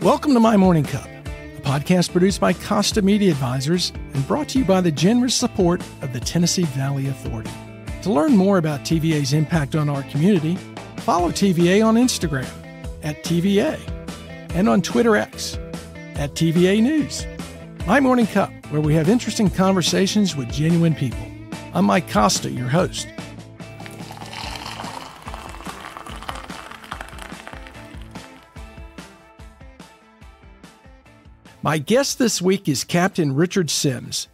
Welcome to My Morning Cup, a podcast produced by Costa Media Advisors and brought to you by the generous support of the Tennessee Valley Authority. To learn more about TVA's impact on our community, follow TVA on Instagram at TVA and on Twitter X at TVA News. My Morning Cup, where we have interesting conversations with genuine people. I'm Mike Costa, your host. My guest this week is Captain Richard Sims.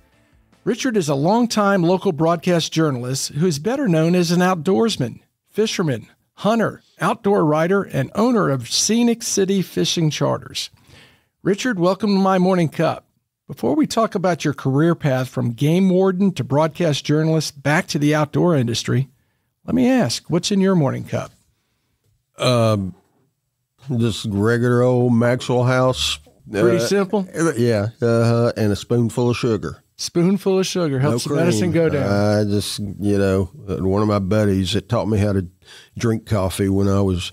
Richard is a longtime local broadcast journalist who is better known as an outdoorsman, fisherman, hunter, outdoor writer, and owner of Scenic City Fishing Charters. Richard, welcome to My Morning Cup. Before we talk about your career path from game warden to broadcast journalist back to the outdoor industry, let me ask, what's in your morning cup? Just regular old Maxwell House. Pretty simple? Yeah, and a spoonful of sugar. Spoonful of sugar helps the medicine go down. I just, one of my buddies that taught me how to drink coffee when I was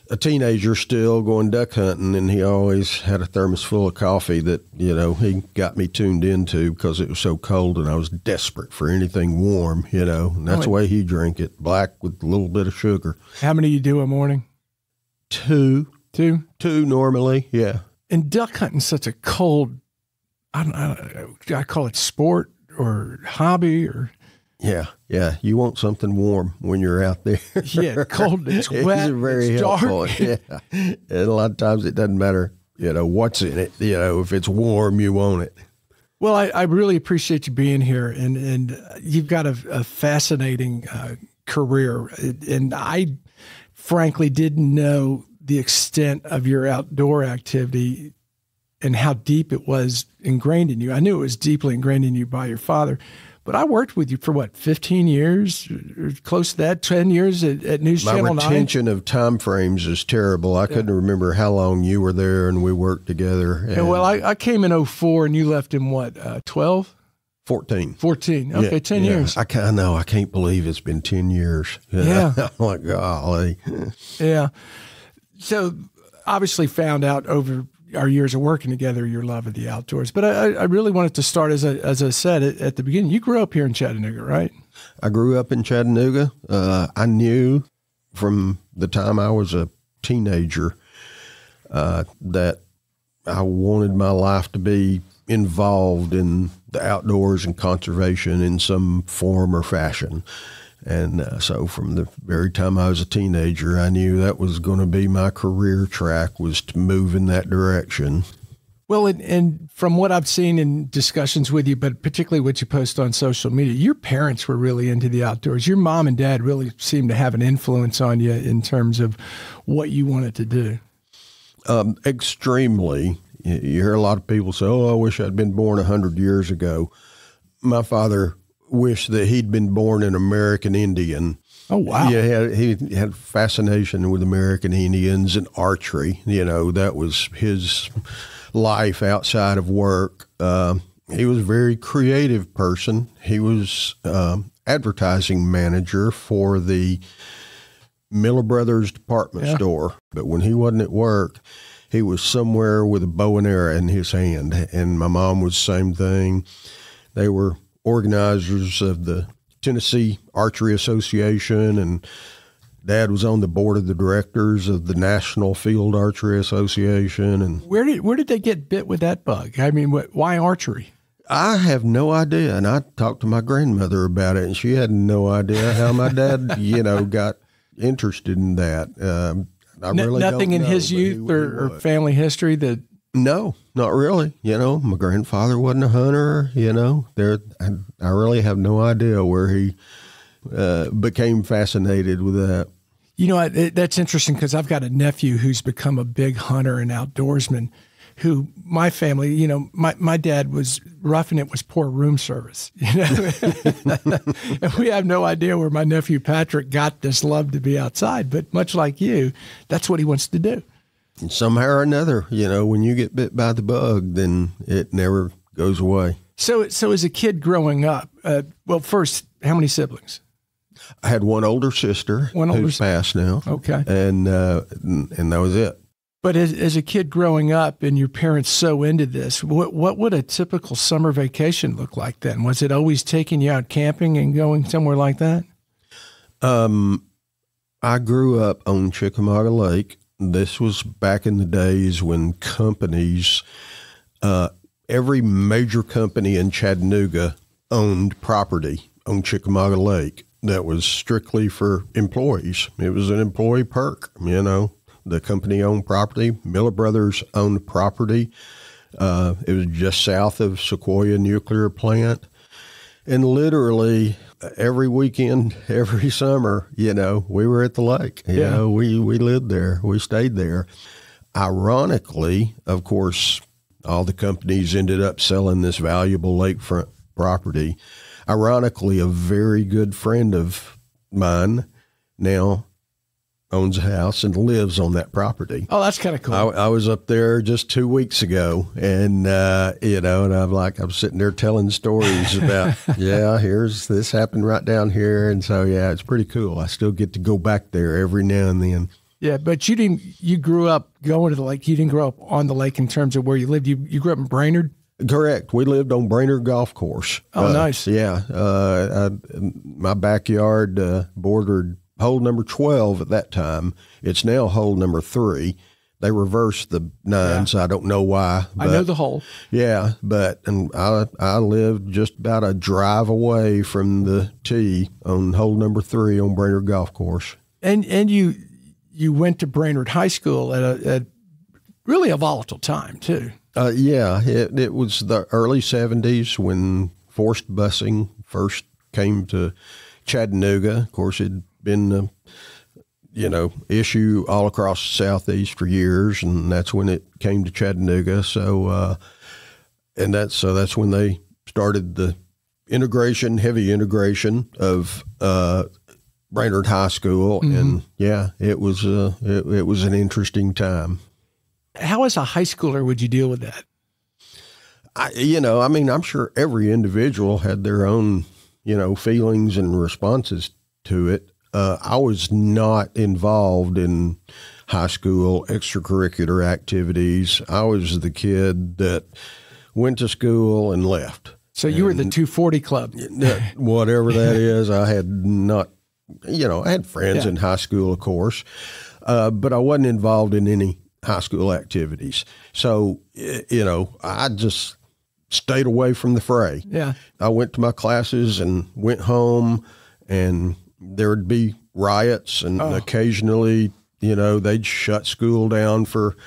a teenager still going duck hunting, and he always had a thermos full of coffee that, he got me tuned into because it was so cold and I was desperate for anything warm, and that's the way he drank it, black with a little bit of sugar. How many you do a morning? Two normally, yeah. And duck hunting's such a cold, I call it sport or hobby or. Yeah. You want something warm when you're out there. Yeah, cold, it's wet, it's helpful. dark. Yeah. And a lot of times it doesn't matter, what's in it. If it's warm, you want it. Well, I really appreciate you being here, and you've got a fascinating career. And I frankly didn't know the extent of your outdoor activity and how deep it was ingrained in you. I knew it was deeply ingrained in you by your father, but I worked with you for 15 years, or close to that, 10 years at News Channel 9. My retention of time frames is terrible. I couldn't remember how long you were there and we worked together. Yeah, well, I came in 2004 and you left in 12? 14. 14. Okay, yeah, 10 years. I can't believe it's been 10 years. Yeah. I'm like, golly. Yeah. So obviously found out over our years of working together your love of the outdoors. But I really wanted to start, as I said at the beginning, you grew up here in Chattanooga, right? I grew up in Chattanooga. I knew from the time I was a teenager that I wanted my life to be involved in the outdoors and conservation in some form or fashion. And so from the very time I was a teenager, I knew that was going to be my career track, was to move in that direction. Well, and from what I've seen in discussions with you, but particularly what you post on social media, your parents were really into the outdoors. Your mom and dad really seemed to have an influence on you in terms of what you wanted to do. Extremely. You hear a lot of people say, I wish I'd been born 100 years ago. My father wish that he'd been born an American Indian. Oh, wow. Yeah, he had fascination with American Indians and archery. That was his life outside of work. He was a very creative person. He was advertising manager for the Miller Brothers department store. But when he wasn't at work, he was somewhere with a bow and arrow in his hand. And my mom was the same thing. They were organizers of the Tennessee Archery Association, and Dad was on the board of the directors of the National Field Archery Association. And where did they get bit with that bug? I mean, why archery? I have no idea. And I talked to my grandmother about it, and she had no idea how my dad, got interested in that. I really nothing don't in know, his youth or family history that. No, not really. My grandfather wasn't a hunter, I really have no idea where he became fascinated with that. That's interesting because I've got a nephew who's become a big hunter and outdoorsman who my family, my dad was roughing it was poor room service, and we have no idea where my nephew Patrick got this love to be outside, but much like you, that's what he wants to do. And somehow or another, when you get bit by the bug, then it never goes away. So as a kid growing up, first, how many siblings? I had one older sister who's passed now. Okay. And that was it. But as a kid growing up and your parents so into this, what would a typical summer vacation look like then? Was it always taking you out camping and going somewhere like that? I grew up on Chickamauga Lake. This was back in the days when companies, every major company in Chattanooga owned property on Chickamauga Lake that was strictly for employees. It was an employee perk, you know. The company owned property. Miller Brothers owned property. It was just south of Sequoia Nuclear Plant. And literally every weekend, every summer, you know, we were at the lake. You know, we lived there. We stayed there. Ironically, of course, all the companies ended up selling this valuable lakefront property. Ironically, a very good friend of mine now owns a house and lives on that property. Oh, that's kind of cool. I was up there just 2 weeks ago, and you know, and I'm sitting there telling stories about, here's this happened right down here, and so it's pretty cool. I still get to go back there every now and then. Yeah, but you grew up going to the lake. You didn't grow up on the lake in terms of where you lived. You grew up in Brainerd? Correct. We lived on Brainerd Golf Course. Oh, nice. Yeah. My backyard bordered hole number 12 at that time. It's now hole number 3. They reversed the 9, so I don't know why. But, I know the hole. Yeah, but I lived just about a drive away from the tee on hole number 3 on Brainerd Golf Course. And you went to Brainerd High School at really a volatile time, too. It was the early 70s when forced busing first came to Chattanooga. Of course, it'd been issue all across the Southeast for years, and that's when it came to Chattanooga. So, that's when they started the heavy integration of Brainerd High School, and it was an interesting time. How as a high schooler would you deal with that? I'm sure every individual had their own, feelings and responses to it. I was not involved in high school extracurricular activities. I was the kid that went to school and left. So you were the 240 club. Whatever that is. I had not, I had friends in high school, of course, but I wasn't involved in any high school activities. So, I just stayed away from the fray. Yeah. I went to my classes and went home, and there would be riots, and occasionally, they'd shut school down for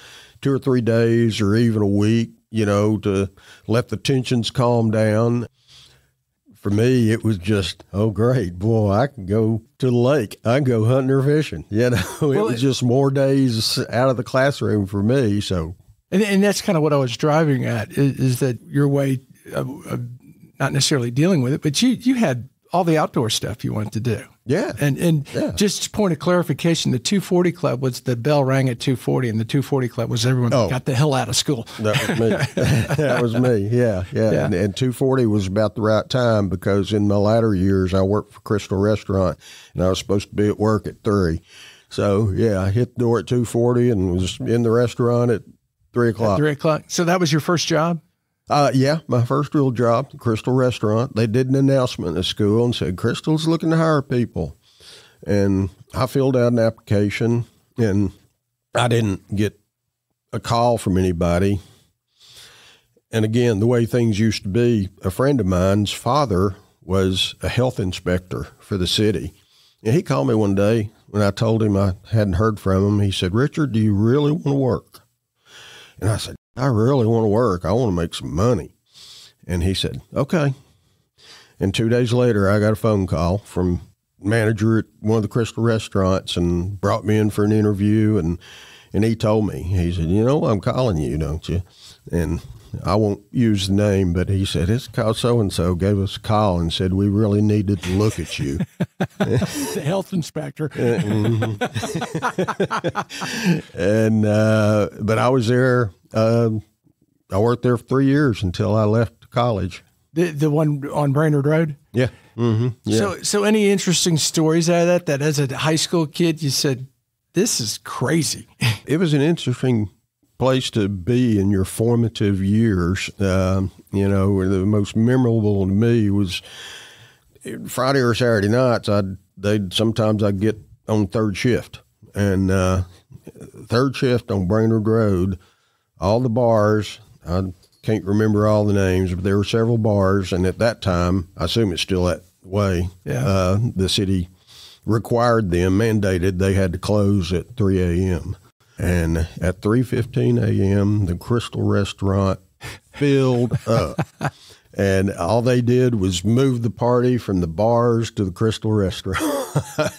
2 or 3 days or even a week, to let the tensions calm down. For me, it was just, oh, great, boy, I can go to the lake. I can go hunting or fishing. It was just more days out of the classroom for me. So, and that's kind of what I was driving at, is that your way of not necessarily dealing with it, but you had all the outdoor stuff you wanted to do. Yeah. And just point of clarification, the 240 club was the bell rang at 240, and the 240 club was everyone got the hell out of school. That was me. That was me. Yeah. And 240 was about the right time, because in my latter years, I worked for Crystal Restaurant, and I was supposed to be at work at 3. So, I hit the door at 240 and was in the restaurant at 3 o'clock. At 3 o'clock. So that was your first job? My first real job, Crystal Restaurant. They did an announcement at school and said, Crystal's looking to hire people. And I filled out an application, and I didn't get a call from anybody. And again, the way things used to be, a friend of mine's father was a health inspector for the city. And he called me one day when I told him I hadn't heard from him. He said, Richard, do you really want to work? And I said, I really want to work. I want to make some money. And he said, okay. And 2 days later, I got a phone call from manager at one of the Crystal restaurants and brought me in for an interview. And he told me, he said, I'm calling you, don't you? And I won't use the name, but he said, it's called so-and-so gave us a call and said, we really needed to look at you. The health inspector. And, but I was there. I worked there for 3 years until I left college. The one on Brainerd Road? Yeah. Mm-hmm. Yeah. So any interesting stories out of that as a high school kid, you said, this is crazy. It was an interesting place to be in your formative years. The most memorable to me was Friday or Saturday nights. Sometimes I'd get on third shift, and third shift on Brainerd Road, all the bars, I can't remember all the names, but there were several bars. And at that time, I assume it's still that way. Yeah. The city required them, mandated they had to close at 3 a.m. And at 3:15 a.m., the Crystal Restaurant filled up. And all they did was move the party from the bars to the Crystal Restaurant.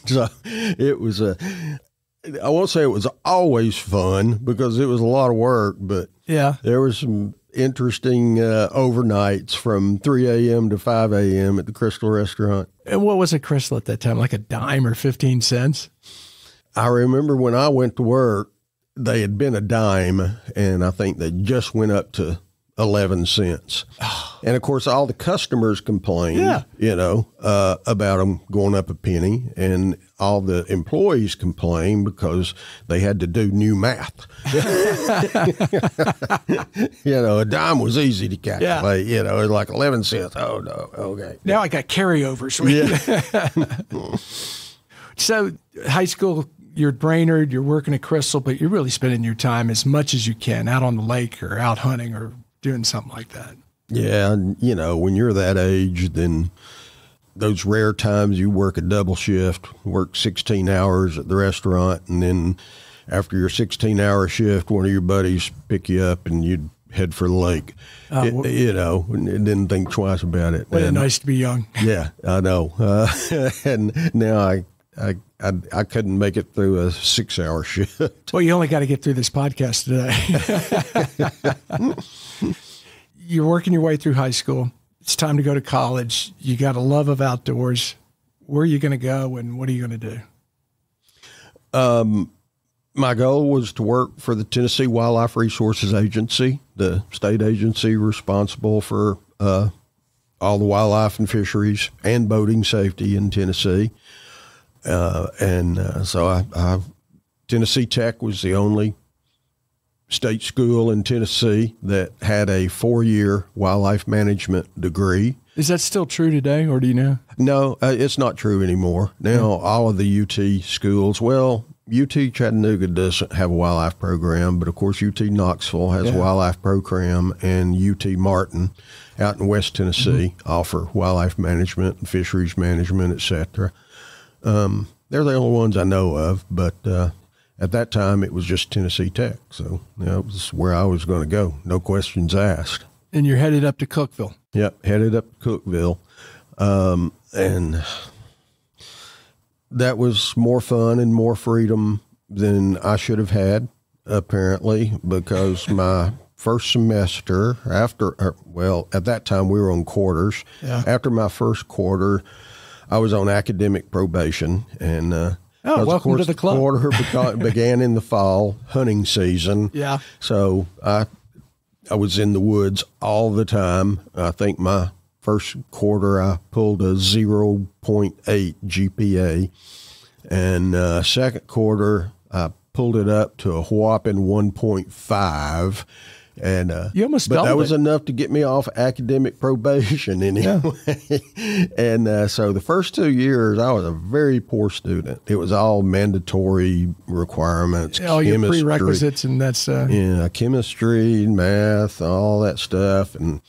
So it was I won't say it was always fun because it was a lot of work, but yeah, there was some interesting overnights from 3 a.m. to 5 a.m. at the Crystal Restaurant. And what was a Crystal at that time? Like a dime or 15 cents? I remember when I went to work, they had been a dime, and I think they just went up to 11 cents. And of course, all the customers complained, about them going up a penny, and all the employees complained because they had to do new math. A dime was easy to calculate. It was like 11 cents. Oh no. Okay. Now I got carryovers. Yeah. So high school, you're at Brainerd, you're working at Crystal, but you're really spending your time as much as you can out on the lake or out hunting or doing something like that. Yeah. And, when you're that age, then those rare times you work a double shift, work 16 hours at the restaurant, and then after your 16-hour shift, one of your buddies pick you up and you'd head for the lake. Didn't think twice about it. Well, nice to be young. Yeah, I know. And now I couldn't make it through a 6-hour shift. Well, you only got to get through this podcast today. You're working your way through high school. It's time to go to college. You got a love of outdoors. Where are you going to go, and what are you going to do? My goal was to work for the Tennessee Wildlife Resources Agency, the state agency responsible for all the wildlife and fisheries and boating safety in Tennessee. So Tennessee Tech was the only state school in Tennessee that had a 4-year wildlife management degree. Is that still true today, or do you know? No, it's not true anymore. Now, all of the UT schools, UT Chattanooga doesn't have a wildlife program, but of course UT Knoxville has a wildlife program, and UT Martin out in West Tennessee offer wildlife management and fisheries management, et cetera. They're the only ones I know of, but at that time it was just Tennessee Tech. So it was where I was going to go. No questions asked. And you're headed up to Cookeville. Yep, headed up to Cookeville. And that was more fun and more freedom than I should have had, apparently, because my first semester at that time we were on quarters. Yeah. After my first quarter, I was on academic probation, and welcome to the club. Quarter began in the fall hunting season. Yeah. So I was in the woods all the time. I think my first quarter I pulled a 0.8 GPA, and second quarter I pulled it up to a whopping 1.5. And you almost but doubled that was it. enough to get me off academic probation anyway. Yeah. And so the first 2 years, I was a very poor student. It was all mandatory requirements, all your prerequisites, and that's chemistry, math, all that stuff, and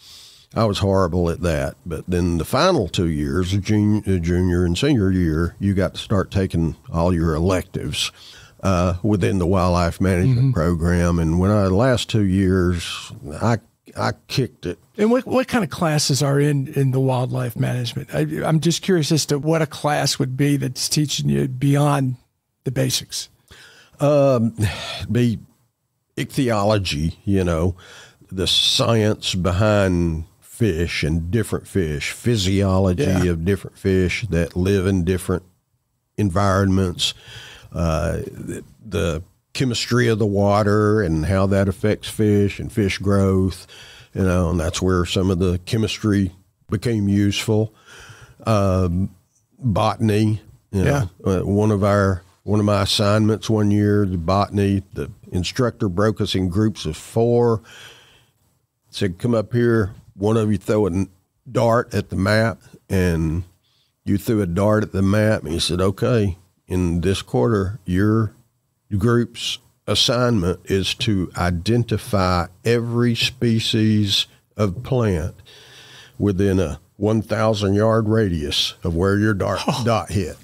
I was horrible at that. But then the final 2 years, junior and senior year, you got to start taking all your electives within the wildlife management program. And when the last 2 years, I kicked it. And what kind of classes are in the wildlife management? I'm just curious as to what a class would be that's teaching you beyond the basics. Be ichthyology, the science behind fish and different fish, physiology of different fish that live in different environments, the chemistry of the water and how that affects fish and fish growth, and that's where some of the chemistry became useful. Botany, one of our one of my assignments one year, the botany, the instructor broke us in groups of 4, said, come up here, one of you throw a dart at the map, and you threw a dart at the map, and he said, okay, in this quarter, your group's assignment is to identify every species of plant within a 1,000-yard radius of where your dot hit.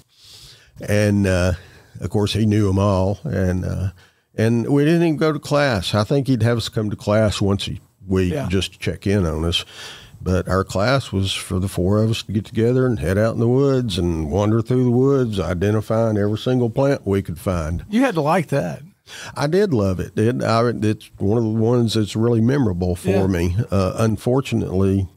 And, of course, he knew them all. And we didn't even go to class. I think he'd have us come to class once a week just to check in on us. But our class was for the 4 of us to get together and head out in the woods and wander through the woods, identifying every single plant we could find. You had to like that. I did love it. It's one of the ones that's really memorable for me. Unfortunately,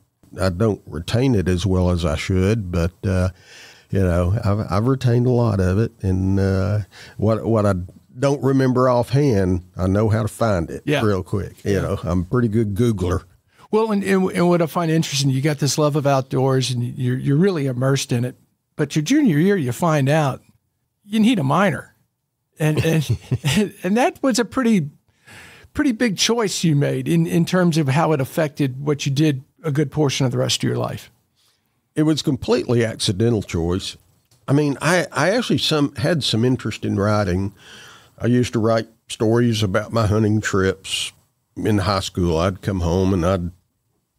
I don't retain it as well as I should, but I've retained a lot of it. And what I don't remember offhand, I know how to find it real quick. You know, I'm a pretty good Googler. Well, and what I find interesting, you got this love of outdoors, and you're really immersed in it. But your junior year, you find out you need a minor. And that was a pretty big choice you made in terms of how it affected what you did a good portion of the rest of your life. It was completely accidental choice. I mean, I actually had some interest in writing. I used to write stories about my hunting trips in high school. I'd come home and I'd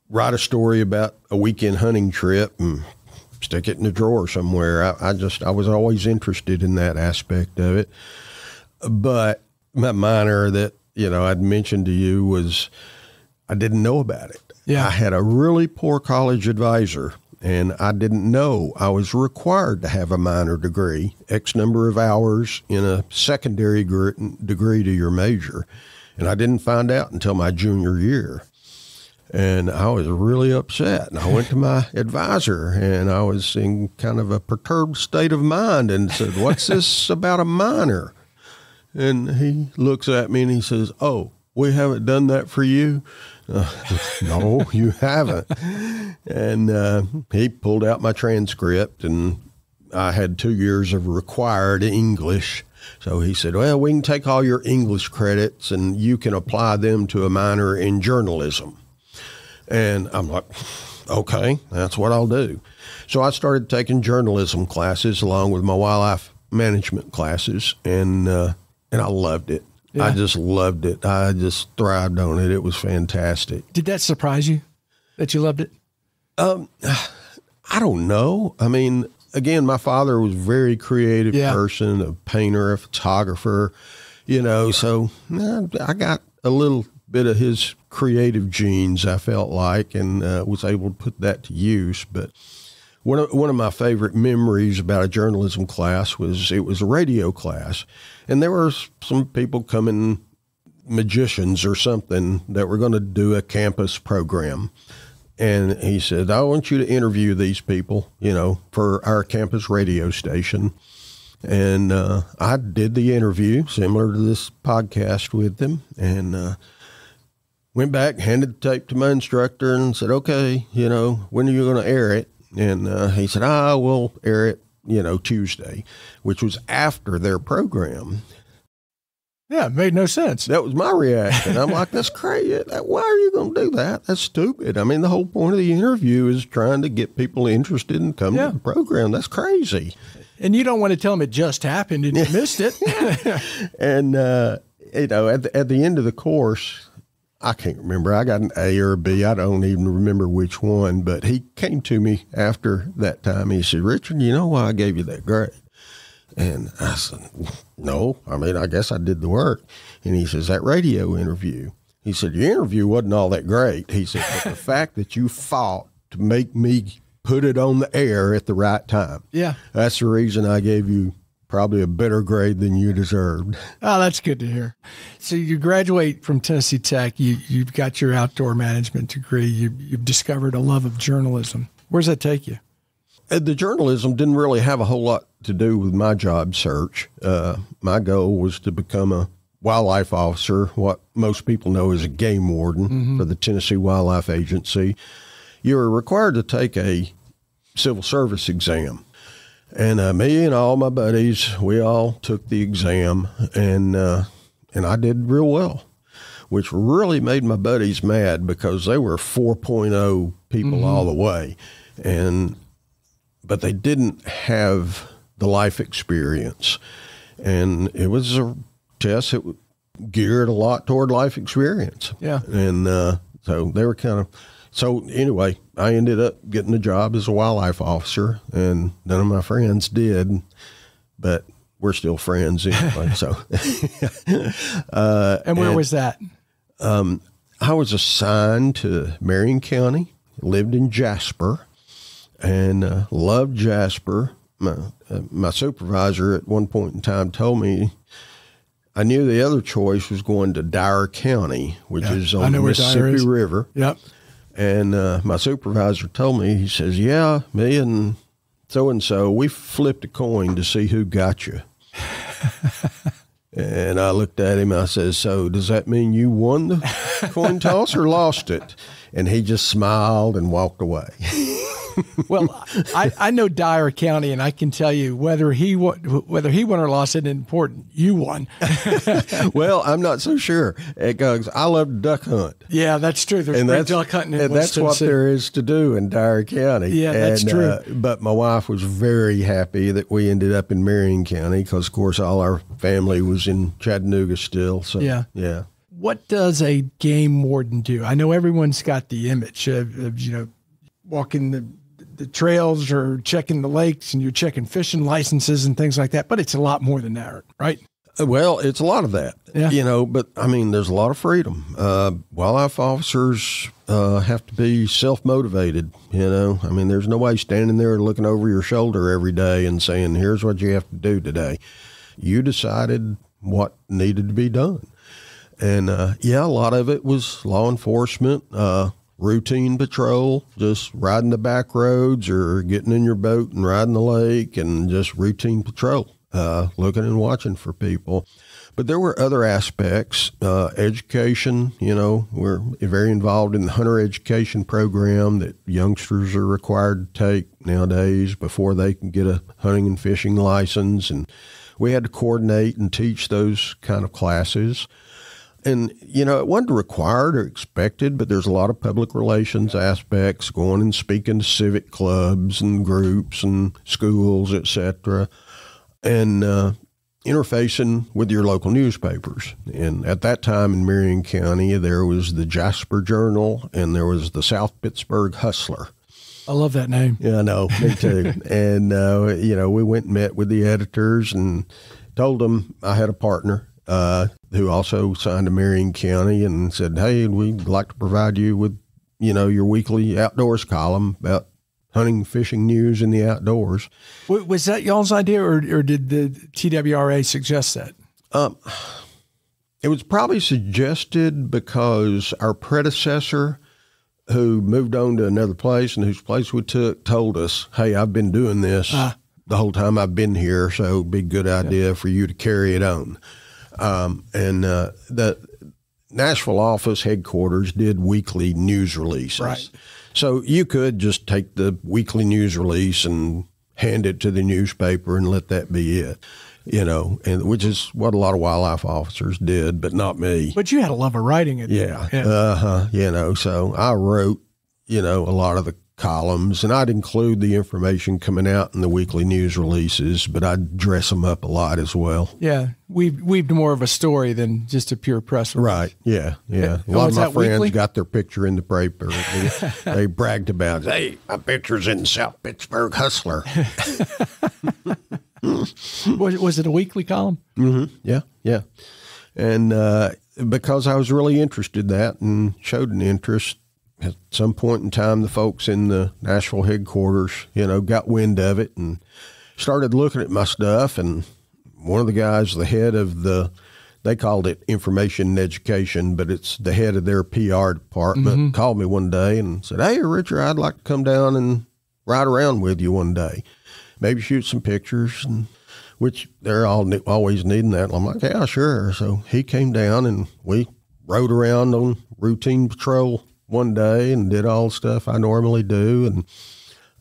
write a story about a weekend hunting trip and stick it in a drawer somewhere. I was always interested in that aspect of it. But my minor that, I'd mentioned to you I didn't know about it. Yeah. I had a really poor college advisor, and I didn't know I was required to have a minor degree, X number of hours in a secondary degree to your major. And I didn't find out until my junior year. And I was really upset. And I went to my advisor, and I was in kind of a perturbed state of mind and said, what's this about a minor? And he looks at me and he says, oh, we haven't done that for you? No, you haven't. And he pulled out my transcript, and I had 2 years of required English. So he said, well, we can take all your English credits and you can apply them to a minor in journalism. And I'm like, okay, that's what I'll do. So I started taking journalism classes along with my wildlife management classes, and I loved it. Yeah. I just loved it. I just thrived on it. It was fantastic. Did that surprise you that you loved it? I don't know. I mean, again, my father was a very creative person, a painter, a photographer, so I got a little bit of his creative genes, I felt like, and was able to put that to use. But one of my favorite memories about a journalism class was it was a radio class, and there were some people coming, magicians or something, that were going to do a campus program. And he said, I want you to interview these people, for our campus radio station. And I did the interview, similar to this podcast, with them, and went back, handed the tape to my instructor and said, okay, when are you going to air it? And he said, we'll air it, Tuesday, which was after their program. Yeah, it made no sense. That was my reaction. I'm like, that's crazy. Why are you going to do that? That's stupid. I mean, the whole point of the interview is trying to get people interested in coming to the program. That's crazy. And you don't want to tell them it just happened and you missed it. And, at the end of the course, I can't remember. I got an A or a B. I don't even remember which one. But he came to me after that time. He said, Richard, you know why I gave you that grade? And I said, no, I guess I did the work. And he says, that radio interview. He said, your interview wasn't all that great. He said, but the fact that you fought to make me put it on the air at the right time. Yeah. That's the reason I gave you probably a better grade than you deserved. Oh, that's good to hear. So you graduate from Tennessee Tech. You've got your outdoor management degree. You've discovered a love of journalism. Where's that take you? The journalism didn't really have a whole lot to do with my job search. My goal was to become a wildlife officer, what most people know as a game warden for the Tennessee Wildlife Agency. You're required to take a civil service exam. And me and all my buddies, we all took the exam, and I did real well, which really made my buddies mad because they were 4.0 people all the way. But they didn't have the life experience. And it was a test that geared a lot toward life experience. Yeah. And so they were so anyway, I ended up getting a job as a wildlife officer, and none of my friends did, but we're still friends anyway. So, and where was that? I was assigned to Marion County, lived in Jasper, and loved Jasper. My supervisor at one point in time told me I knew the other choice was going to Dyer County, which is on the Mississippi River. Yep. And my supervisor told me, he says, yeah, me and so-and-so, we flipped a coin to see who got you. And I looked at him, I said, so does that mean you won the coin toss or lost it? And he just smiled and walked away. Well, I know Dyer County, and I can tell you whether he won or lost isn't important. You won. Well, I'm not so sure because I love to duck hunt. Yeah, that's true. There's great duck hunting, and that's what there is to do in Dyer County. Yeah, that's true. But my wife was very happy that we ended up in Marion County because, of course, all our family was in Chattanooga still. So yeah. What does a game warden do? I know everyone's got the image of walking the trails or checking the lakes, and you're checking fishing licenses and things like that. But it's a lot more than that, right? Well, it's a lot of that, yeah. But I mean, there's a lot of freedom. Wildlife officers have to be self-motivated, I mean, there's nobody standing there looking over your shoulder every day and saying, here's what you have to do today. You decided what needed to be done. And a lot of it was law enforcement, routine patrol, just riding the back roads or getting in your boat and riding the lake, and just routine patrol, looking and watching for people. But there were other aspects, education, we're very involved in the hunter education program that youngsters are required to take nowadays before they can get a hunting and fishing license. And we had to coordinate and teach those kind of classes. And, it wasn't required or expected, but there's a lot of public relations aspects, going and speaking to civic clubs and groups and schools, et cetera, and interfacing with your local newspapers. And at that time in Marion County, there was the Jasper Journal and there was the South Pittsburgh Hustler. I love that name. Yeah, I know, me too. And, we went and met with the editors and told them I had a partner who also signed to Marion County and said, hey, we'd like to provide you with, your weekly outdoors column about hunting, fishing news in the outdoors. Was that y'all's idea, or did the TWRA suggest that? It was probably suggested because our predecessor, who moved on to another place and whose place we took, told us, hey, I've been doing this the whole time I've been here, so it'd be a good idea for you to carry it on. The Nashville office headquarters did weekly news releases. Right. So you could just take the weekly news release and hand it to the newspaper and let that be it, and which is what a lot of wildlife officers did, but not me. But you had a love of writing it. Yeah. So I wrote, a lot of the columns, and I'd include the information coming out in the weekly news releases, but I'd dress them up a lot as well. Yeah. Weaved more of a story than just a pure press release. Right. Yeah. A lot of my friends got their picture in the paper. They bragged about, hey, my picture's in South Pittsburgh Hustler. Was it a weekly column? Mm-hmm. Yeah. And because I was really interested in that and showed an interest, at some point in time, the folks in the Nashville headquarters, got wind of it and started looking at my stuff. And one of the guys, the head of they called it information and education, but it's the head of their PR department, called me one day and said, hey, Richard, I'd like to come down and ride around with you one day, maybe shoot some pictures, and which they're always needing that. And I'm like, yeah, sure. So he came down and we rode around on routine patrol one day and did all the stuff I normally do.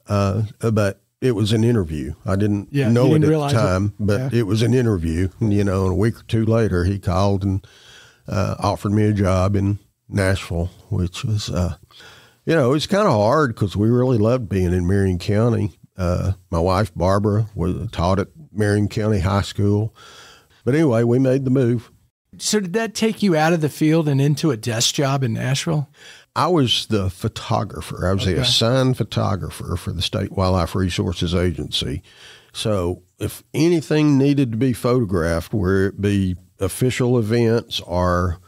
And, but it was an interview. I didn't know it at the time, but it was an interview. And, and a week or two later, he called and offered me a job in Nashville, which was, it's kind of hard because we really loved being in Marion County. My wife, Barbara, taught at Marion County High School. But anyway, we made the move. So did that take you out of the field and into a desk job in Nashville? I was the photographer. I was the assigned photographer for the State Wildlife Resources Agency. So if anything needed to be photographed, whether it be official events or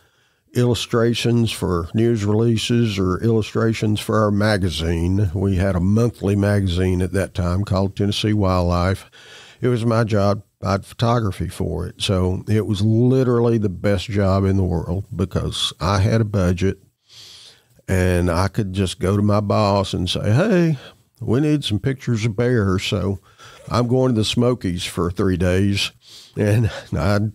illustrations for news releases or illustrations for our magazine, we had a monthly magazine at that time called Tennessee Wildlife. It was my job. I had photography for it. So it was literally the best job in the world because I had a budget and I could just go to my boss and say, hey, we need some pictures of bears. So I'm going to the Smokies for 3 days. And I'd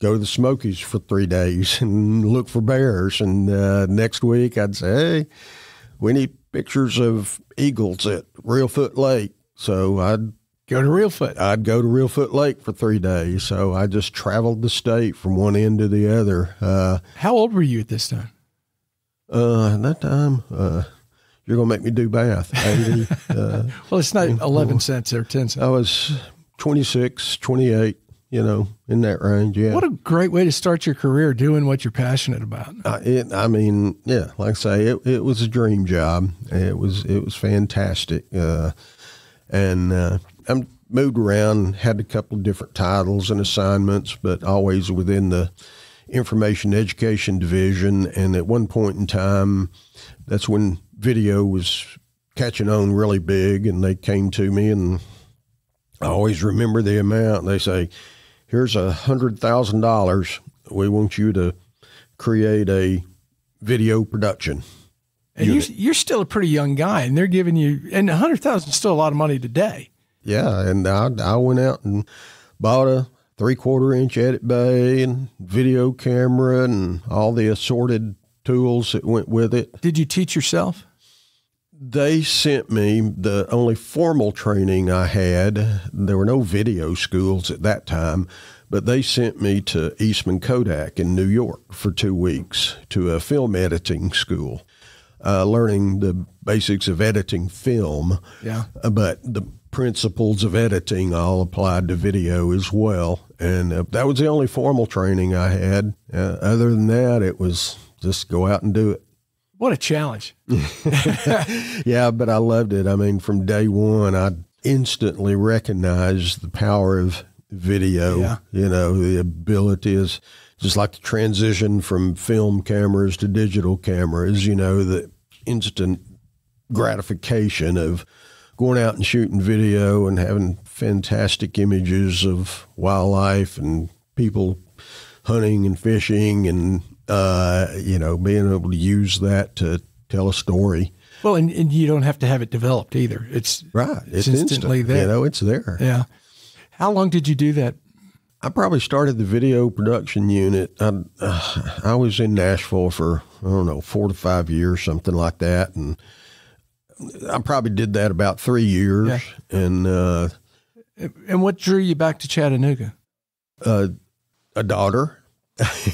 go to the Smokies for 3 days and look for bears. And next week I'd say, hey, we need pictures of eagles at Reelfoot Lake. So I'd go to Reelfoot. I'd go to Reelfoot Lake for 3 days. So I just traveled the state from one end to the other. How old were you at this time? At that time, you're going to make me do math. 80, well, it's not 11 cents or 10 cents. I was 26, 28, in that range. Yeah. What a great way to start your career doing what you're passionate about. Like I say, it was a dream job. It was fantastic. And I moved around, had a couple of different titles and assignments, but always within the information education division. And at one point in time, that's when video was catching on really big, and they came to me, and I always remember the amount. They say, here's $100,000. We want you to create a video production. And you're still a pretty young guy, and they're giving you, and $100,000 is still a lot of money today. Yeah, and I went out and bought a 3/4-inch edit bay and video camera and all the assorted tools that went with it. Did you teach yourself? They sent me the only formal training I had. There were no video schools at that time, but they sent me to Eastman Kodak in New York for 2 weeks to a film editing school. Learning the basics of editing film, but the principles of editing all applied to video as well. And that was the only formal training I had. Other than that, it was just go out and do it. What a challenge. Yeah, but I loved it. I mean, from day one, I instantly recognized the power of video. Yeah. The ability is just like the transition from film cameras to digital cameras, the instant gratification of going out and shooting video and having fantastic images of wildlife and people hunting and fishing and, being able to use that to tell a story. Well, and you don't have to have it developed either. It's right. It's instantly instant. there. It's there. Yeah. How long did you do that? I probably started the video production unit. I was in Nashville for, 4 to 5 years, something like that. And I probably did that about 3 years. Yeah. And what drew you back to Chattanooga? A daughter.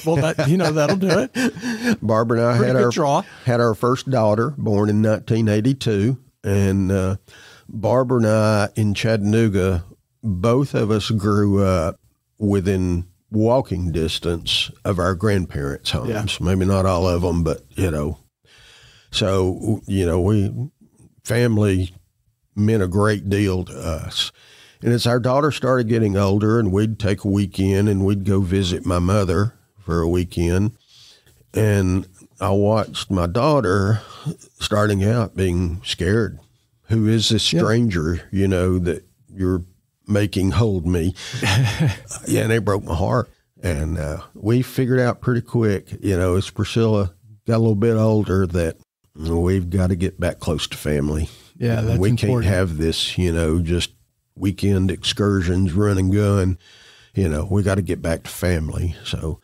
Well, that'll do it. Barbara and I had our first daughter born in 1982. And Barbara and I in Chattanooga, both of us grew up within walking distance of our grandparents' homes. Yeah. Maybe not all of them, but, so, family meant a great deal to us. And as our daughter started getting older, and we'd take a weekend and we'd go visit my mother for a weekend. And I watched my daughter starting out being scared. Who is this stranger, that you're making hold me? And it broke my heart. And we figured out pretty quick, as Priscilla got a little bit older, that we've got to get back close to family. Yeah, that's we important. Can't have this, just weekend excursions, run and gun. We got to get back to family. So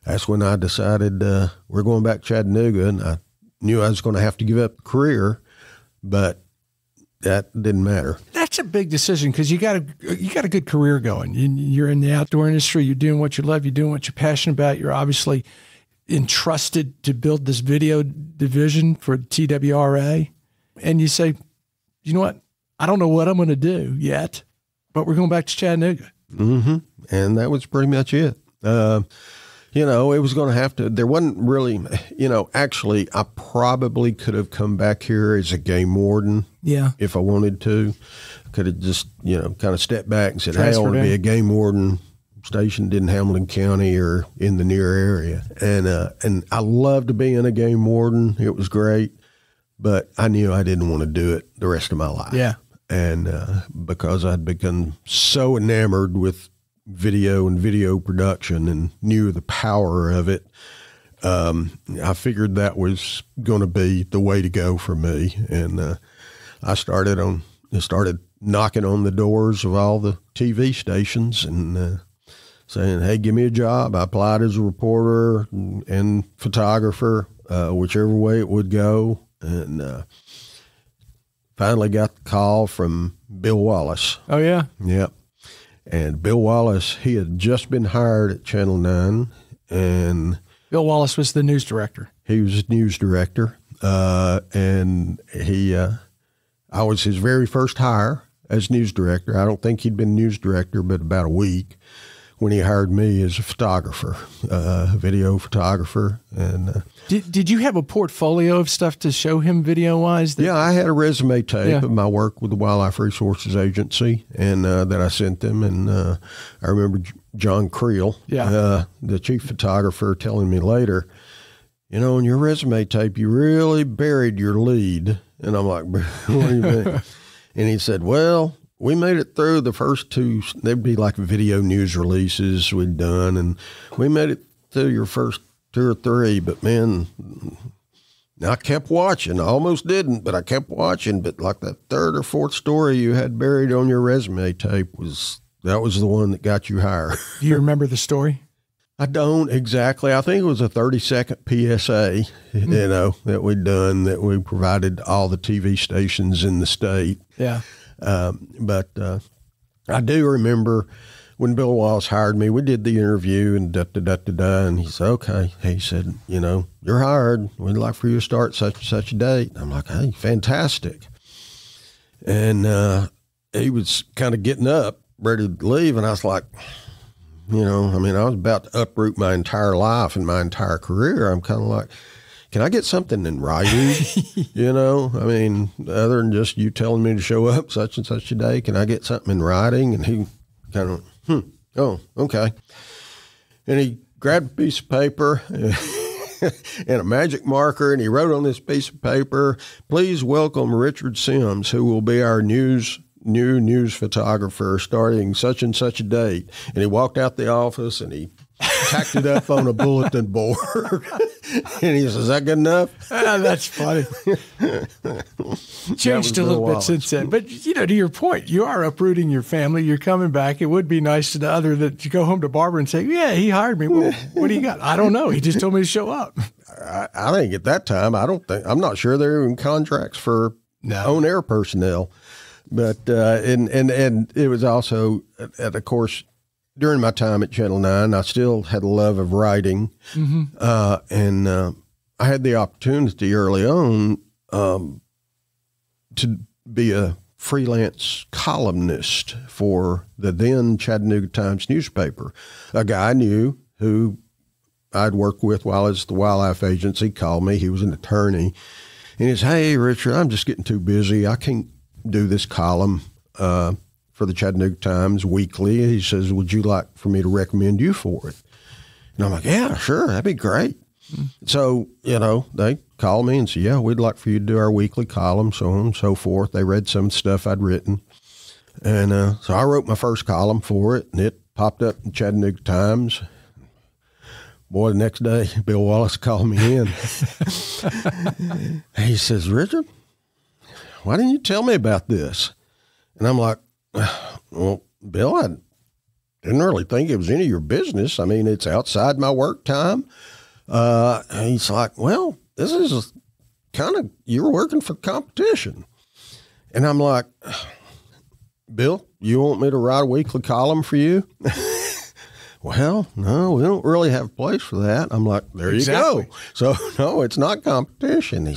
that's when I decided we're going back to Chattanooga, and I knew I was going to have to give up the career, but that didn't matter. That's a big decision because you got a good career going. You're in the outdoor industry. You're doing what you love. You're doing what you're passionate about. You're obviously entrusted to build this video division for TWRA. And you say, you know what? I don't know what I'm going to do yet, but we're going back to Chattanooga. Mm-hmm. And that was pretty much it. You know, it was going to have to, there wasn't really, you know, actually, I probably could have come back here as a game warden. Yeah. If I wanted to. Could have just, you know, kind of stepped back and said, hey, I want to be a game warden stationed in Hamilton County or in the near area. And I loved being a game warden. It was great. But I knew I didn't want to do it the rest of my life. Yeah. And because I'd become so enamored with video and video production and knew the power of it, I figured that was going to be the way to go for me. And I started knocking on the doors of all the TV stations and saying, hey, give me a job. I applied as a reporter and photographer, whichever way it would go. And finally got the call from Bill Wallace. Oh, yeah? Yep. And Bill Wallace, he had just been hired at Channel 9. And Bill Wallace was the news director. He was news director. And I was his very first hire as news director. I don't think he'd been news director but about a week when he hired me as a photographer, video photographer. And did you have a portfolio of stuff to show him video-wise? Yeah, I had a resume tape of my work with the Wildlife Resources Agency, and that I sent them. And I remember John Creel, the chief photographer, telling me later, you know, in your resume tape, you really buried your lead. And I'm like, what do you mean? And he said, well, we made it through the first two. They'd be like video news releases we'd done, and we made it through your first 2 or 3. But man, I kept watching. I almost didn't, but I kept watching. But like that 3rd or 4th story you had buried on your resume tape was the one that got you hired. Do you remember the story? I don't exactly. I think it was a 30-second PSA, you know, that we'd done, that we provided all the TV stations in the state. Yeah. But I do remember when Bill Wallace hired me, we did the interview and and he said, okay. He said, you know, you're hired. We'd like for you to start such and such a date. I'm like, hey, fantastic. And he was kind of getting up, ready to leave. And I was like, you know, I mean, I was about to uproot my entire life and my entire career. I'm kind of like, can I get something in writing? You know, I mean, other than just you telling me to show up such and such a day, can I get something in writing? And he kind of, oh, okay. And he grabbed a piece of paper and a magic marker, and he wrote on this piece of paper, please welcome Richard Sims, who will be our new news photographer starting such and such a date. And he walked out the office and he tacked it up on a bulletin board. And he says, is that good enough? That's funny. Changed a little bit since then. But, you know, to your point, you are uprooting your family. You're coming back. It would be nice to the other that you go home to Barbara and say, yeah, he hired me. Well, what do you got? I don't know. He just told me to show up. I think at that time, I'm not sure they're in contracts for on-air personnel. But, and it was also, of course, during my time at Channel 9, I still had a love of writing. Mm-hmm. And I had the opportunity early on to be a freelance columnist for the then Chattanooga Times newspaper. A guy I knew who I'd worked with while I was at the Wildlife Agency called me. He was an attorney. And he said, hey, Richard, I'm just getting too busy. I can't do this column for the Chattanooga Times weekly. He says, would you like for me to recommend you for it? And I'm like, yeah, sure, that'd be great. Mm-hmm. So, you know, they called me and said, yeah, we'd like for you to do our weekly column, so on and so forth. They read some of the stuff I'd written. And so I wrote my first column for it, and it popped up in the Chattanooga Times. Boy, the next day, Bill Wallace called me in. He says, Richard, why didn't you tell me about this? And I'm like, well, Bill, I didn't really think it was any of your business. I mean, it's outside my work time. And he's like, well, this is kind of, you're working for competition. And I'm like, Bill, you want me to write a weekly column for you? Well, no, we don't really have a place for that. I'm like, there you go. So, no, it's not competition.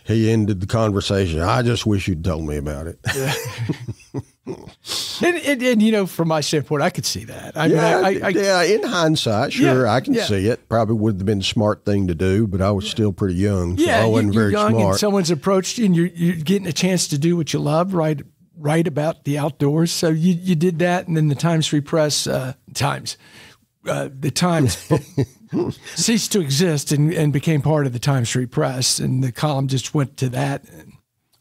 He ended the conversation. I just wish you'd told me about it. and from my standpoint, I could see that. In hindsight, sure, I can see it. Probably would have been a smart thing to do, but I was still pretty young, so I wasn't very young smart. And someone's approached you, and you're getting a chance to do what you love, write about the outdoors. So you did that, and then the Times Free Press the Times ceased to exist and became part of the Times Free Press, and the column just went to that.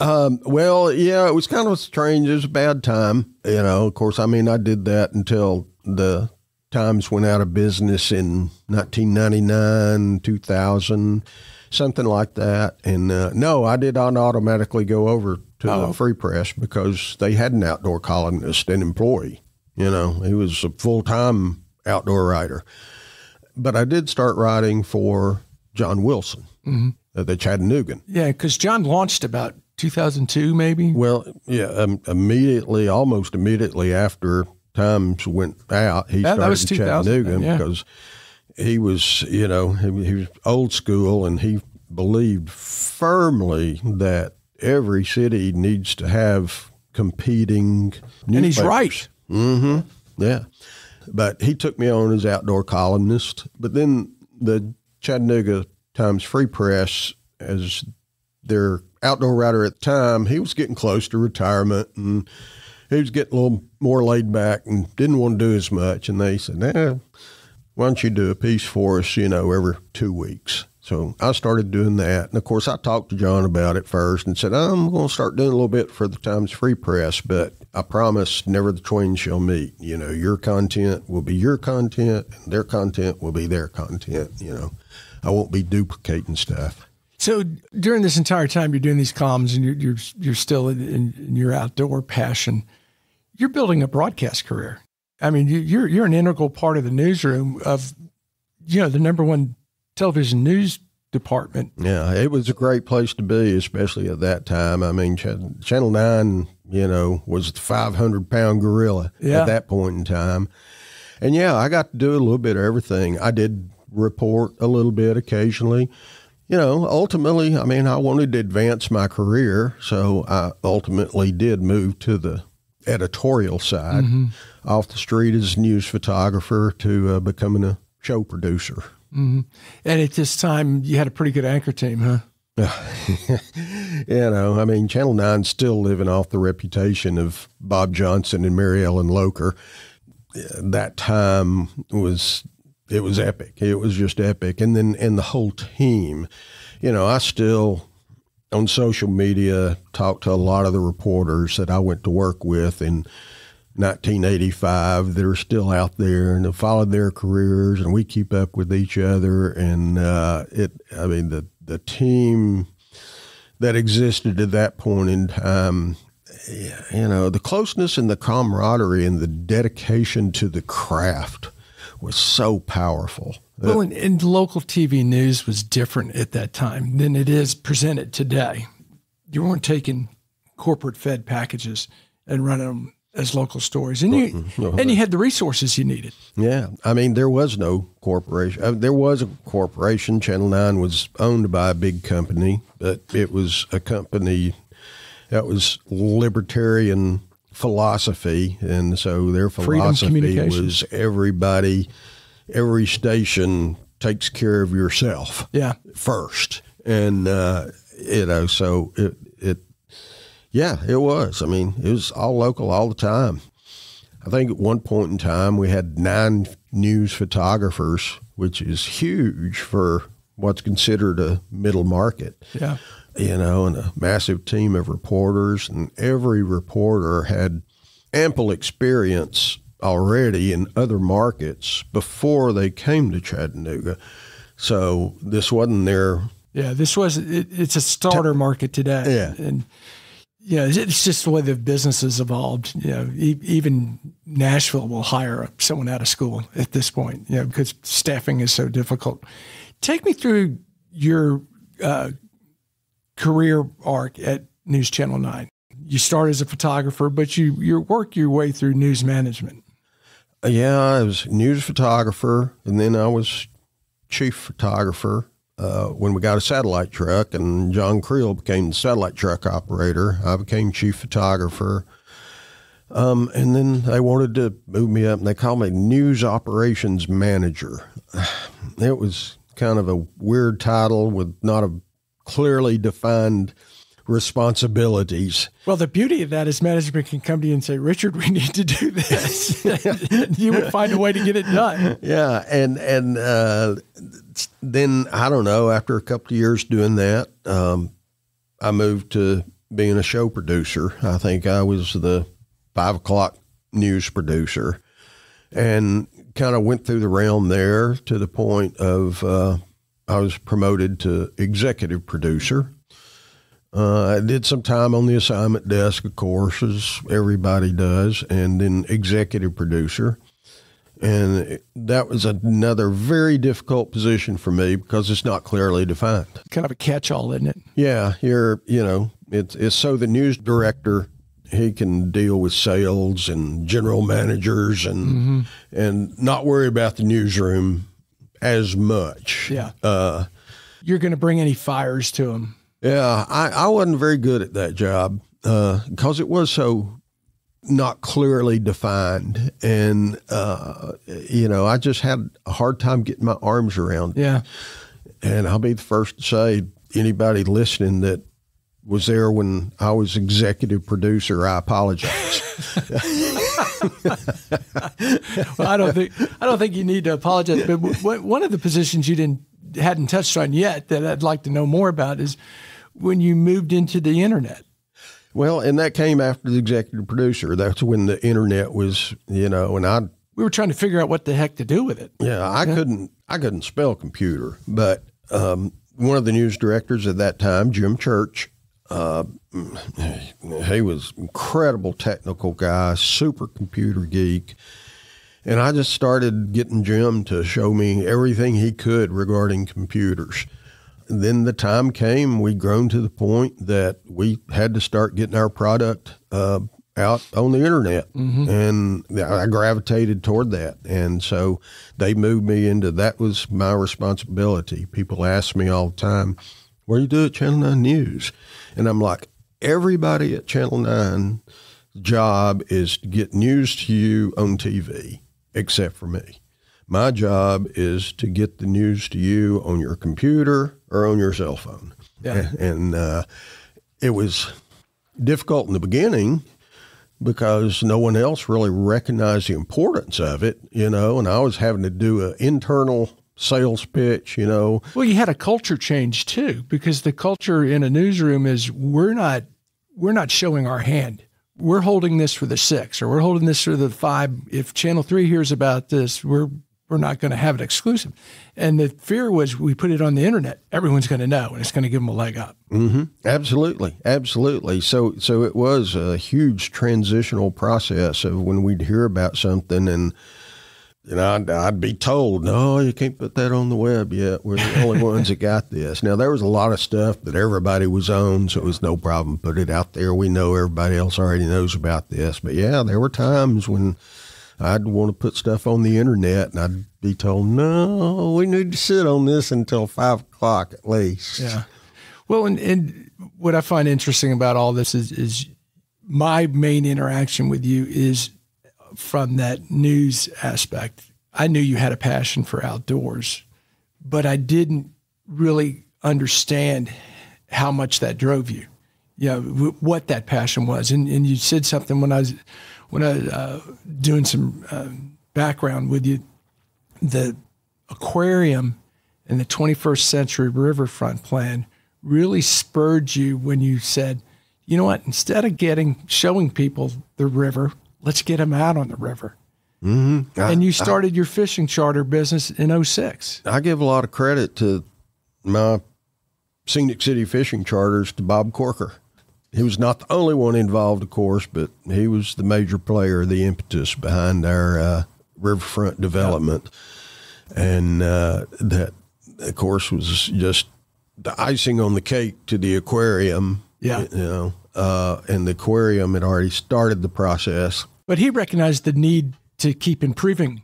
Well, yeah, it was kind of strange. It was a bad time. Of course, I did that until the Times went out of business in 1999, 2000, something like that. And no, I did not automatically go over to the Free Press because they had an outdoor columnist, an employee. He was a full-time outdoor writer. But I did start writing for John Wilson, the Chattanoogan. Yeah, because John launched about 2002, maybe? Well, yeah, almost immediately after Times went out, he started Chattanooga because he was, he was old school, and he believed firmly that every city needs to have competing newspapers. And he's right. Mm-hmm. Yeah. But he took me on as outdoor columnist. But then the Chattanooga Times Free Press, as their outdoor writer at the time, he was getting close to retirement, and he was getting a little more laid back and didn't want to do as much. And they said, why don't you do a piece for us, every 2 weeks? So I started doing that. And of course, I talked to John about it first and said, I'm going to start doing a little bit for the Times Free Press, but I promise never the twain shall meet. Your content will be your content, and their content will be their content. I won't be duplicating stuff. So during this entire time you're doing these columns, and you're still in your outdoor passion, you're building a broadcast career. You're an integral part of the newsroom of, the number one television news department. Yeah, it was a great place to be, especially at that time. Channel 9, was the 500-pound gorilla at that point in time. And I got to do a little bit of everything. I did report a little bit occasionally. Ultimately, I wanted to advance my career, so I ultimately did move to the editorial side, off the street as a news photographer to becoming a show producer. Mm-hmm. And at this time, you had a pretty good anchor team, huh? Channel 9's still living off the reputation of Bob Johnson and Mary Ellen Locher. That time it was epic. It was just epic. And the whole team, I still, on social media, talk to a lot of the reporters that I went to work with in 1985 that are still out there and have followed their careers, and we keep up with each other. And the team that existed at that point in time, the closeness and the camaraderie and the dedication to the craft was so powerful. Well, and local TV news was different at that time than it is presented today. You weren't taking corporate fed packages and running them as local stories, and you had the resources you needed. Yeah, there was no corporation. There was a corporation. Channel 9 was owned by a big company, but it was a company that was libertarian philosophy, and so their philosophy was every station takes care of yourself first, and so it was. It was all local all the time. I think at one point in time we had 9 news photographers, which is huge for what's considered a middle market. Yeah. And a massive team of reporters, and every reporter had ample experience already in other markets before they came to Chattanooga. So this wasn't their... Yeah, it's a starter market today. Yeah. And it's just the way the business has evolved. Even Nashville will hire someone out of school at this point, because staffing is so difficult. Take me through your career arc at News Channel 9. you start as a photographer, but you work your way through news management. Yeah, I was news photographer, and then I was chief photographer when we got a satellite truck, and John Creel became the satellite truck operator. I became chief photographer. And then they wanted to move me up, and they called me news operations manager. It was kind of a weird title with not a clearly defined responsibilities. Well, the beauty of that is management can come to you and say, Richard, we need to do this. You would find a way to get it done. Yeah. And then, I don't know, after a couple of years doing that, I moved to being a show producer. I think I was the 5 o'clock news producer, and kind of went through the realm there to the point of I was promoted to executive producer. I did some time on the assignment desk, of course, as everybody does, and then executive producer. And that was another very difficult position for me because it's not clearly defined. Kind of a catch-all, isn't it? Yeah, it's so the news director, he can deal with sales and general managers and not worry about the newsroom as much. Yeah. You're going to bring any fires to him. Yeah, I wasn't very good at that job because it was so not clearly defined. And, I just had a hard time getting my arms around it. Yeah. And I'll be the first to say, anybody listening that was there when I was executive producer, I apologize. Well, I don't think you need to apologize. But one of the positions you hadn't touched on yet that I'd like to know more about is when you moved into the internet. Well, and that came after the executive producer. That's when the internet was, and we were trying to figure out what the heck to do with it. Yeah, I couldn't spell computer, but one of the news directors at that time, Jim Church, he was incredible technical guy, super computer geek. And I just started getting Jim to show me everything he could regarding computers. And then the time came, we'd grown to the point that we had to start getting our product out on the internet. And I gravitated toward that. And so they moved me into that was my responsibility. People ask me all the time, what do you do at Channel 9 News? And I'm like, everybody at Channel 9's job is to get news to you on TV, except for me. My job is to get the news to you on your computer or on your cell phone. Yeah. And it was difficult in the beginning because no one else really recognized the importance of it, and I was having to do an internal sales pitch, Well, you had a culture change too, because the culture in a newsroom is we're not showing our hand. We're holding this for the 6, or we're holding this for the 5. If Channel 3 hears about this, we're not going to have it exclusive. And the fear was we put it on the internet, everyone's going to know, and it's going to give them a leg up. Absolutely. Absolutely. So it was a huge transitional process of when we'd hear about something and I'd be told, no, you can't put that on the web yet. We're the only ones that got this. Now, there was a lot of stuff that everybody was on, so it was no problem. Put it out there. We know everybody else already knows about this. But, yeah, there were times when I'd want to put stuff on the internet, and I'd be told, no, we need to sit on this until 5 o'clock at least. Yeah. Well, and what I find interesting about all this is my main interaction with you is from that news aspect. I knew you had a passion for outdoors, but I didn't really understand how much that drove you, what that passion was. And you said something when I was doing some background with you, the aquarium and the 21st century riverfront plan really spurred you when you said, you know what, instead of showing people the river, let's get them out on the river. And you started your fishing charter business in 2006. I give a lot of credit to my Scenic City fishing charters to Bob Corker. He was not the only one involved, of course, but he was the major player, the impetus behind our riverfront development. And that, of course, was just the icing on the cake to the aquarium. Yeah. and the aquarium had already started the process. But he recognized the need to keep improving.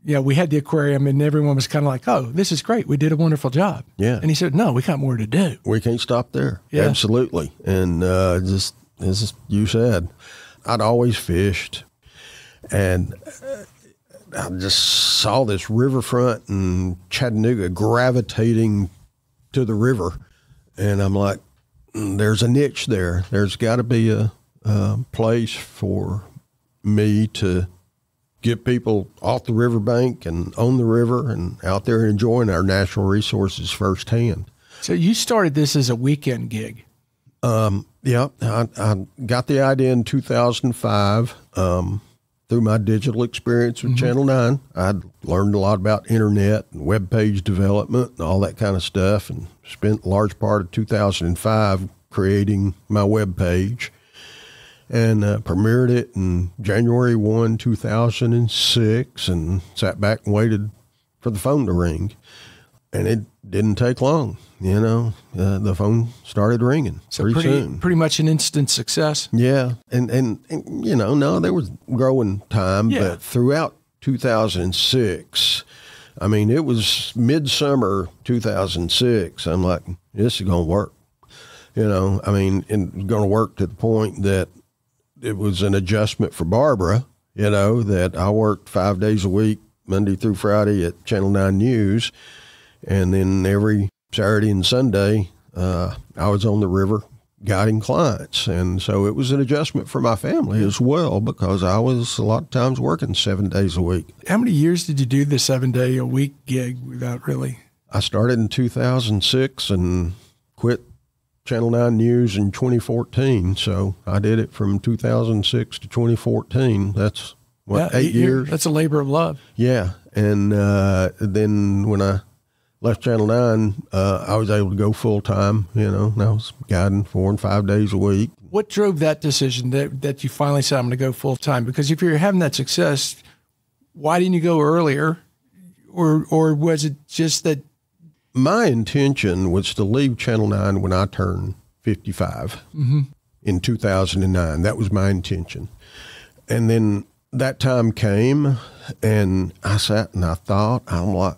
Yeah, we had the aquarium, and everyone was kind of like, oh, this is great. We did a wonderful job. Yeah. And he said, no, we got more to do. We can't stop there. Yeah. Absolutely. And just as you said, I'd always fished, and I just saw this riverfront in Chattanooga gravitating to the river. And I'm like, there's a niche there. There's got to be a place for me to get people off the riverbank and on the river and out there enjoying our natural resources firsthand. So you started this as a weekend gig. Yeah, I got the idea in 2005 through my digital experience with Channel 9. I'd learned a lot about internet and web page development and all that kind of stuff, and spent a large part of 2005 creating my web page, and premiered it in January 1, 2006, and sat back and waited for the phone to ring. And it didn't take long, the phone started ringing pretty soon. Pretty much an instant success. Yeah. And no, there was growing time, but throughout 2006, I mean, it was midsummer 2006. I'm like, this is going to work. I mean, and going to work to the point that it was an adjustment for Barbara, that I worked 5 days a week, Monday through Friday at Channel 9 News. And then every Saturday and Sunday, I was on the river guiding clients. And so it was an adjustment for my family as well, because I was a lot of times working 7 days a week. How many years did you do the 7-day-a-week gig without really? I started in 2006 and quit Channel 9 News in 2014. So I did it from 2006 to 2014. That's, 8 years? That's a labor of love. Yeah. And then when I left Channel 9, I was able to go full-time, and I was guiding 4 and 5 days a week. What drove that decision that you finally said, I'm going to go full-time? Because if you're having that success, why didn't you go earlier? Or was it just that? My intention was to leave Channel 9 when I turned 55 in 2009. That was my intention. And then that time came, and I sat and I thought, I'm like,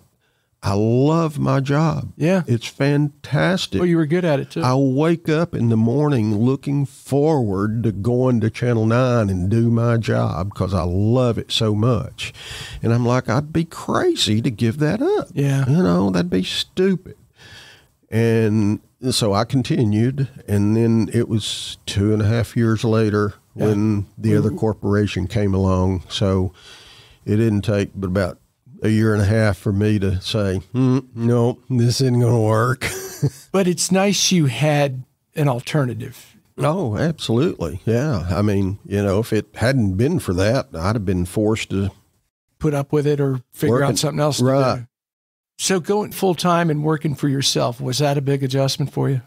I love my job. Yeah. It's fantastic. Well, you were good at it too. I wake up in the morning looking forward to going to Channel 9 and do my job because I love it so much. And I'm like, I'd be crazy to give that up. Yeah. That'd be stupid. And so I continued. And then it was 2.5 years later when the other corporation came along. So it didn't take but about a year and a half for me to say, no, this isn't going to work. But it's nice you had an alternative. Oh, absolutely. Yeah. I mean, if it hadn't been for that, I'd have been forced to put up with it or figure out something else to do. So going full-time and working for yourself, was that a big adjustment for you?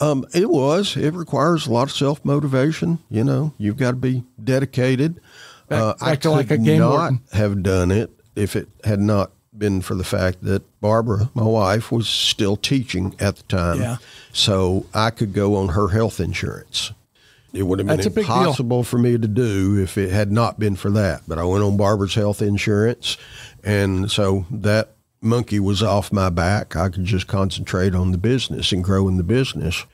It was. It requires a lot of self-motivation. You've got to be dedicated. Back to like a Game Warden. Have done it if it had not been for the fact that Barbara, my wife, was still teaching at the time. Yeah. So I could go on her health insurance. It would have been impossible for me to do if it had not been for that. But I went on Barbara's health insurance, and so that monkey was off my back. I could just concentrate on the business and growing the business.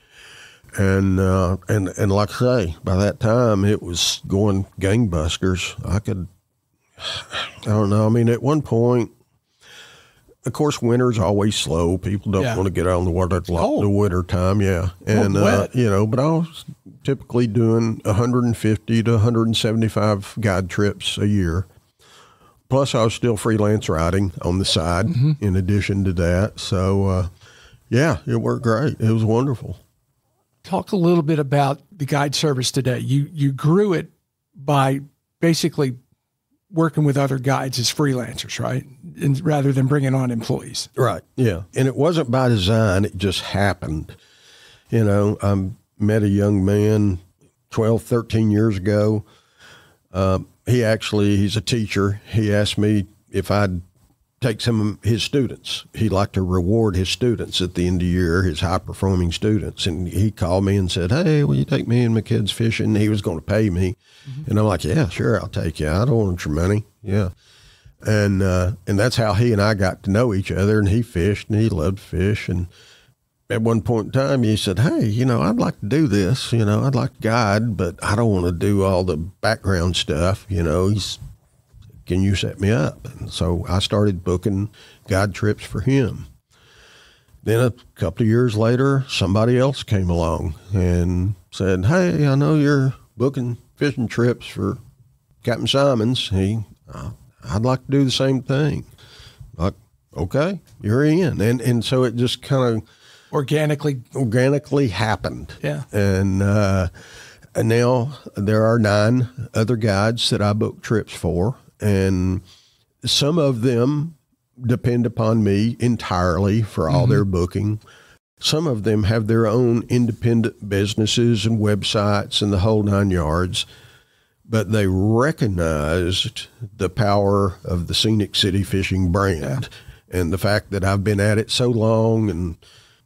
And like I say, by that time it was going gangbusters. I don't know. I mean, at one point, of course, winter's always slow. People don't want to get out on the water at the winter time. Yeah. And, but I was typically doing 150 to 175 guide trips a year. Plus I was still freelance writing on the side in addition to that. So, it worked great. It was wonderful. Talk a little bit about the guide service today. You grew it by basically working with other guides as freelancers, right? And rather than bringing on employees. Right. Yeah. And it wasn't by design. It just happened. I met a young man 12, 13 years ago. He's a teacher. He asked me if I'd take some of his students. He liked to reward his students at the end of the year, his high-performing students. And he called me and said, hey, will you take me and my kids fishing? He was going to pay me. Mm-hmm. And I'm like, yeah, sure, I'll take you. I don't want your money. Yeah. And that's how he and I got to know each other. And he fished, and he loved to fish. And at one point in time, he said, hey, I'd like to do this. I'd like to guide, but I don't want to do all the background stuff. Can you set me up? And so I started booking guide trips for him. Then a couple of years later, somebody else came along and said, hey, I know you're booking fishing trips for Captain Simons. I'd like to do the same thing. Like, okay, you're in. And so it just kind of organically happened. Yeah. And now there are 9 other guides that I book trips for. And some of them depend upon me entirely for all their booking. Some of them have their own independent businesses and websites and the whole 9 yards, but they recognized the power of the Scenic City Fishing brand and the fact that I've been at it so long and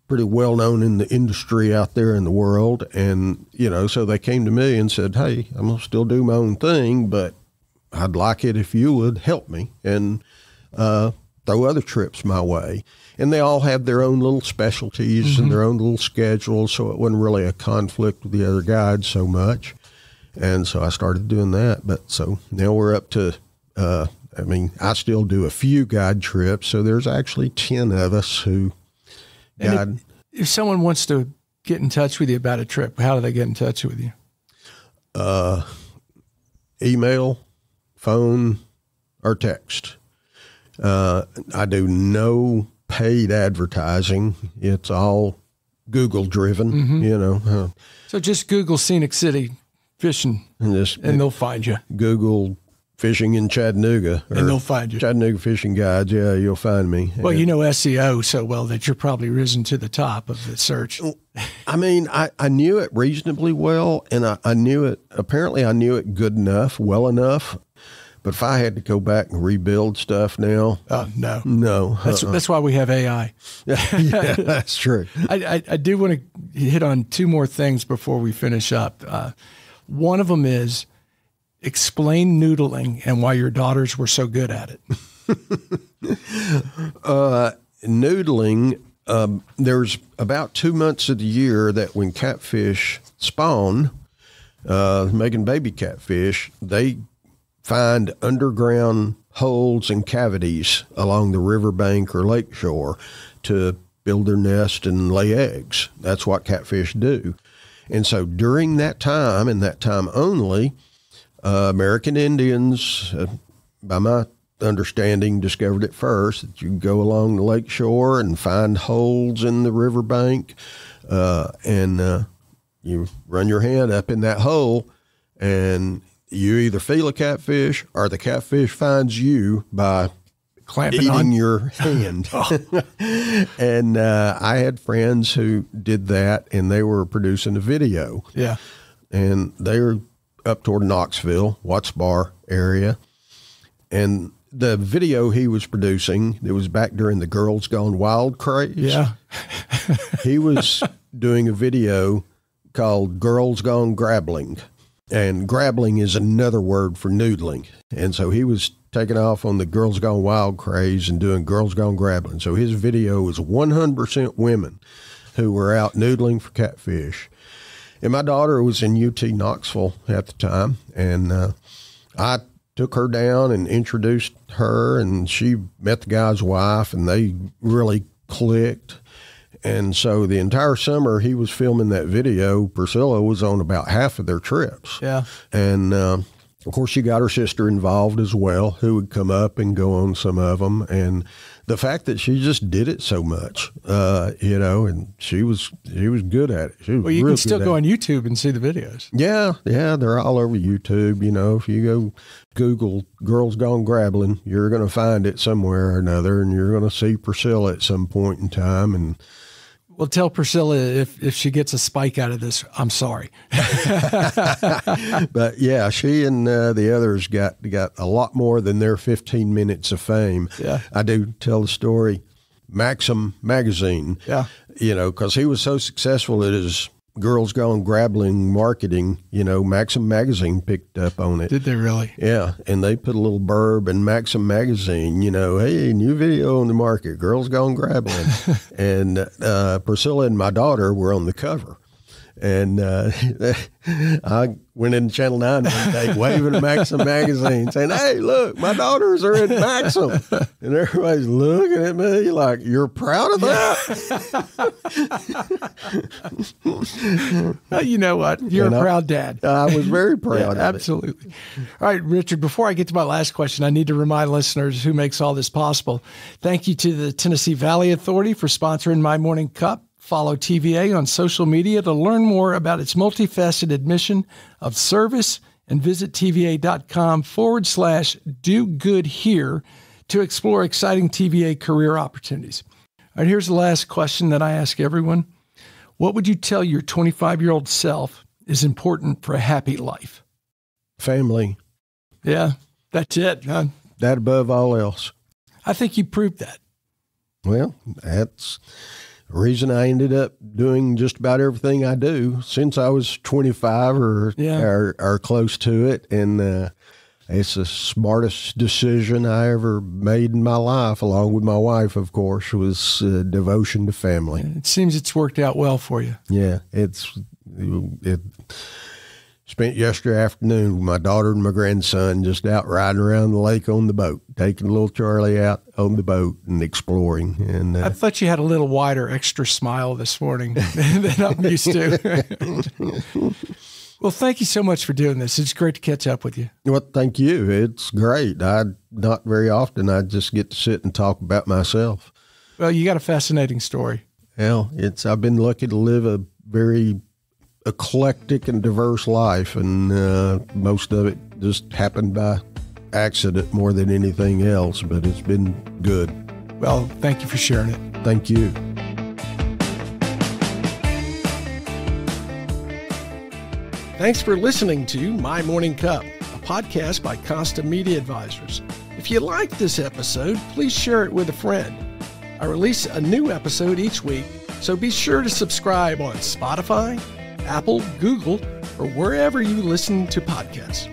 pretty well known in the industry out there in the world. And, so they came to me and said, hey, I'm going to still do my own thing, but I'd like it if you would help me and throw other trips my way. And they all have their own little specialties and their own little schedules, so it wasn't really a conflict with the other guides so much. And so I started doing that. But so now we're up to, I still do a few guide trips, so there's actually 10 of us who guide. If someone wants to get in touch with you about a trip, how do they get in touch with you? Email, phone, or text. I do no paid advertising. It's all Google driven, So just Google Scenic City Fishing and they'll find you. Google fishing in Chattanooga. And they'll find you. Chattanooga Fishing Guides, yeah, you'll find me. Well, SEO so well that you're probably risen to the top of the search. I knew it reasonably well, and I knew it good enough, well enough. But if I had to go back and rebuild stuff now, no. That's why we have AI. Yeah, that's true. I do want to hit on 2 more things before we finish up. One of them is explain noodling and why your daughters were so good at it. Noodling, there's about 2 months of the year that when catfish spawn, making baby catfish, they find underground holes and cavities along the riverbank or lake shore to build their nest and lay eggs. That's what catfish do. And so during that time, and that time only, American Indians, by my understanding, discovered it first, that you go along the lake shore and find holes in the riverbank, and you run your hand up in that hole, and you either feel a catfish or the catfish finds you by clamping eating on your hand. And I had friends who did that, and they were producing a video. Yeah. And they were up toward Knoxville, Watts Bar area. And the video he was producing, it was back during the Girls Gone Wild craze. Yeah. He was doing a video called Girls Gone Grabbling. And grabbling is another word for noodling. And so he was taking off on the Girls Gone Wild craze and doing Girls Gone Grabbling. So his video was 100% women who were out noodling for catfish. And my daughter was in UT Knoxville at the time. And I took her down and introduced her, and she met the guy's wife, and they really clicked. And so the entire summer he was filming that video, Priscilla was on about half of their trips. Yeah. And, of course, she got her sister involved as well, who would come up and go on some of them. And the fact that she just did it so much, and she was good at it. Well, you can still go on YouTube and see the videos. Yeah, they're all over YouTube. If you go Google Girls Gone Grabbling, you're going to find it somewhere or another, and you're going to see Priscilla at some point in time. And Well, tell Priscilla if she gets a spike out of this, I'm sorry. But yeah, she and the others got a lot more than their 15 minutes of fame. Yeah. I do tell the story. Maxim magazine, because he was so successful at his Girls Gone Grabbling marketing, Maxim magazine picked up on it. Did they really? Yeah, and they put a little blurb in Maxim magazine, hey, new video on the market, Girls Gone Grabbling. And Priscilla and my daughter were on the cover. And I went in Channel 9 one day waving at Maxim magazine saying, hey, look, my daughters are in Maxim. And everybody's looking at me like, you're proud of that? Well, you know what? You're a proud dad. I was very proud of absolutely. All right, Richard, before I get to my last question, I need to remind listeners who makes all this possible. Thank you to the Tennessee Valley Authority for sponsoring My Morning Cup. Follow TVA on social media to learn more about its multifaceted mission of service and visit TVA.com/do-good-here to explore exciting TVA career opportunities. All right, here's the last question that I ask everyone. What would you tell your 25-year-old self is important for a happy life? Family. Yeah, that's it. Huh? That above all else. I think you proved that. Well, that's the reason I ended up doing just about everything I do since I was 25 or close to it. And it's the smartest decision I ever made in my life, along with my wife, of course, was devotion to family. It seems it's worked out well for you. Yeah, it spent yesterday afternoon with my daughter and my grandson just out riding around the lake on the boat, taking little Charlie out on the boat and exploring. And I thought you had a little wider, extra smile this morning than I'm used to. Well, thank you so much for doing this. It's great to catch up with you. Well, thank you. It's great. Not very often I just get to sit and talk about myself. Well, you got a fascinating story. Well, I've been lucky to live a very eclectic and diverse life, and most of it just happened by accident more than anything else, but it's been good. Well, thank you for sharing it. Thank you. Thanks for listening to My Morning Cup, a podcast by Costa Media Advisors. If you liked this episode, please share it with a friend. I release a new episode each week, so be sure to subscribe on Spotify, Apple, Google, or wherever you listen to podcasts.